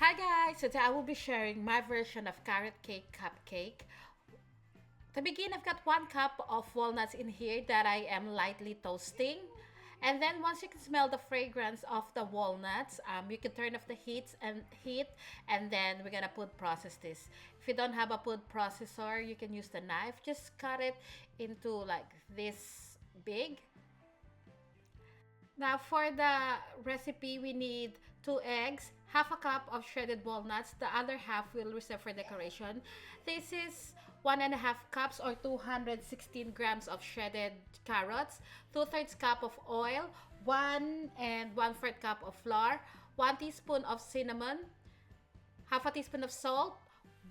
Hi guys, today I will be sharing my version of carrot cake cupcake. To begin, I've got 1 cup of walnuts in here that I am lightly toasting. And then once you can smell the fragrance of the walnuts, you can turn off the heat and then we're gonna process this. If you don't have a food processor, you can use the knife. Just cut it into like this big. Now for the recipe, we need 2 eggs, half a cup of shredded walnuts, the other half we'll reserve for decoration. This is 1.5 cups or 216 grams of shredded carrots, 2/3 cup of oil, 1 1/4 cup of flour, 1 teaspoon of cinnamon, half a teaspoon of salt,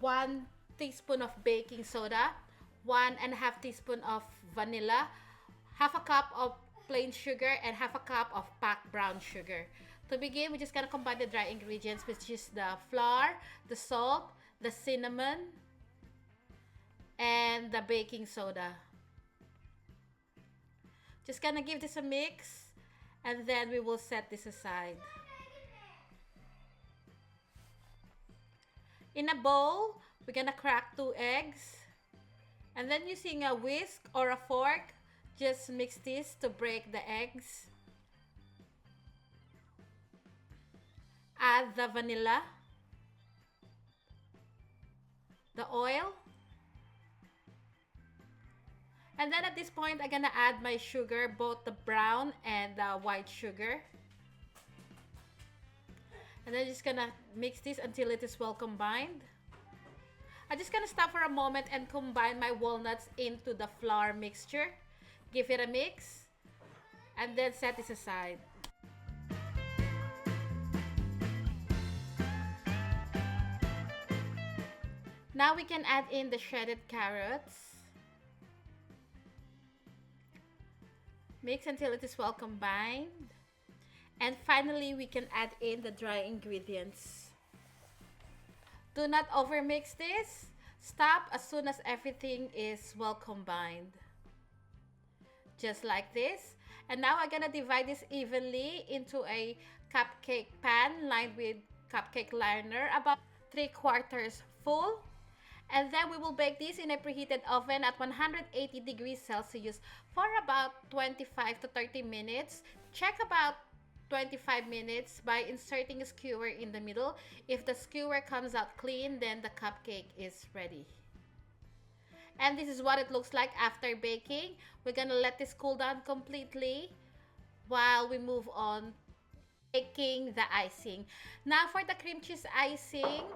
1 teaspoon of baking soda, 1.5 teaspoon of vanilla, half a cup of plain sugar, and half a cup of packed brown sugar. To begin, we're just gonna combine the dry ingredients, which is the flour, the salt, the cinnamon, and the baking soda. Just gonna give this a mix, and then we will set this aside. In a bowl, we're gonna crack 2 eggs, and then using a whisk or a fork, just mix this to break the eggs. Add the vanilla, the oil, and then at this point I'm gonna add my sugar, both the brown and the white sugar. And then just gonna mix this until it is well combined. I'm just gonna stop for a moment and combine my walnuts into the flour mixture. Give it a mix and then set this aside. Now we can add in the shredded carrots. Mix until it is well combined. And finally, we can add in the dry ingredients. Do not overmix this. Stop as soon as everything is well combined. Just like this. And now I'm gonna divide this evenly into a cupcake pan lined with cupcake liner, about 3/4 full. And then we will bake this in a preheated oven at 180 degrees Celsius for about 25 to 30 minutes. Check about 25 minutes by inserting a skewer in the middle. If the skewer comes out clean, then the cupcake is ready. And this is what it looks like after baking. We're gonna let this cool down completely while we move on baking the icing. Now for the cream cheese icing,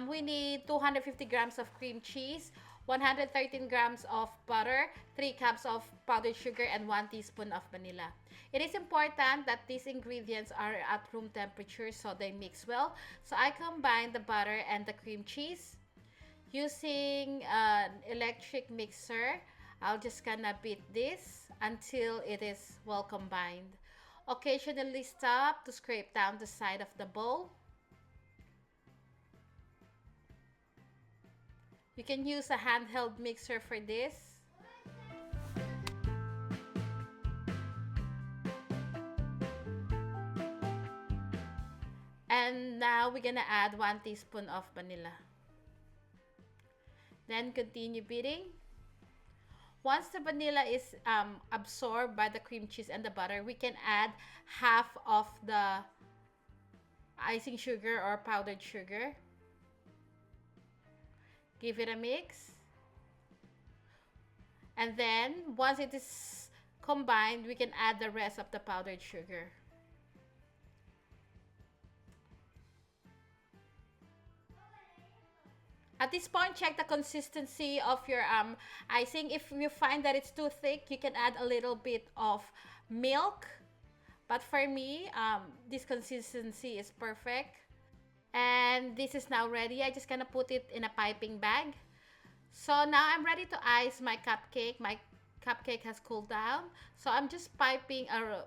we need 250 grams of cream cheese, 113 grams of butter, 3 cups of powdered sugar, and 1 teaspoon of vanilla. It is important that these ingredients are at room temperature so they mix well. So I combine the butter and the cream cheese. Using an electric mixer, I'll just gonna beat this until it is well combined. Occasionally stop to scrape down the side of the bowl. You can use a handheld mixer for this. And now we're gonna add 1 teaspoon of vanilla. Then continue beating. Once the vanilla is absorbed by the cream cheese and the butter, we can add half of the icing sugar or powdered sugar. Give it a mix. And then once it is combined, we can add the rest of the powdered sugar. At this point, check the consistency of your icing. If you find that it's too thick, you can add a little bit of milk. But for me, this consistency is perfect. And this is now ready. I just gonna put it in a piping bag. So now I'm ready to ice my cupcake. My cupcake has cooled down. So I'm just piping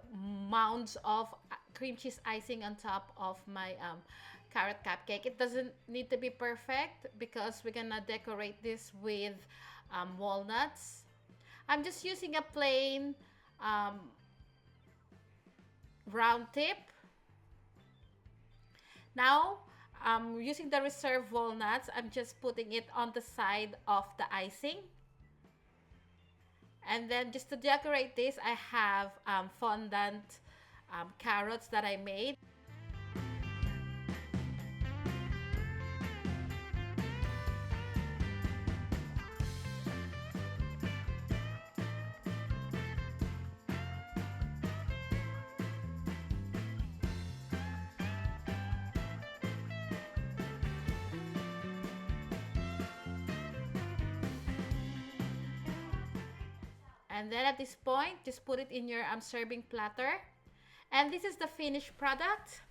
mounds of cream cheese icing on top of my carrot cupcake. It doesn't need to be perfect because we're gonna decorate this with walnuts. I'm just using a plain round tip. Now Using the reserved walnuts, I'm just putting it on the side of the icing. And then just to decorate this, I have fondant carrots that I made. And then at this point, just put it in your serving platter. And this is the finished product.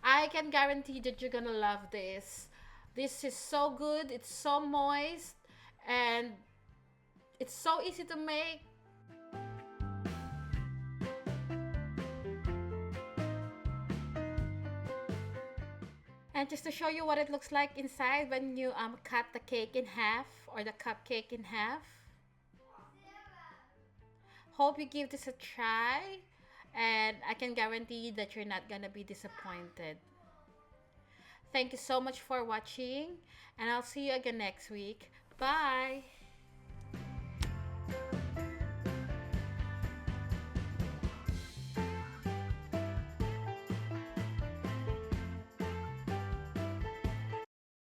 I can guarantee that you're gonna love this. This is so good, it's so moist, and it's so easy to make. And just to show you what it looks like inside when you cut the cake in half or the cupcake in half. Hope you give this a try, and I can guarantee that you're not gonna be disappointed. Thank you so much for watching, and I'll see you again next week. Bye!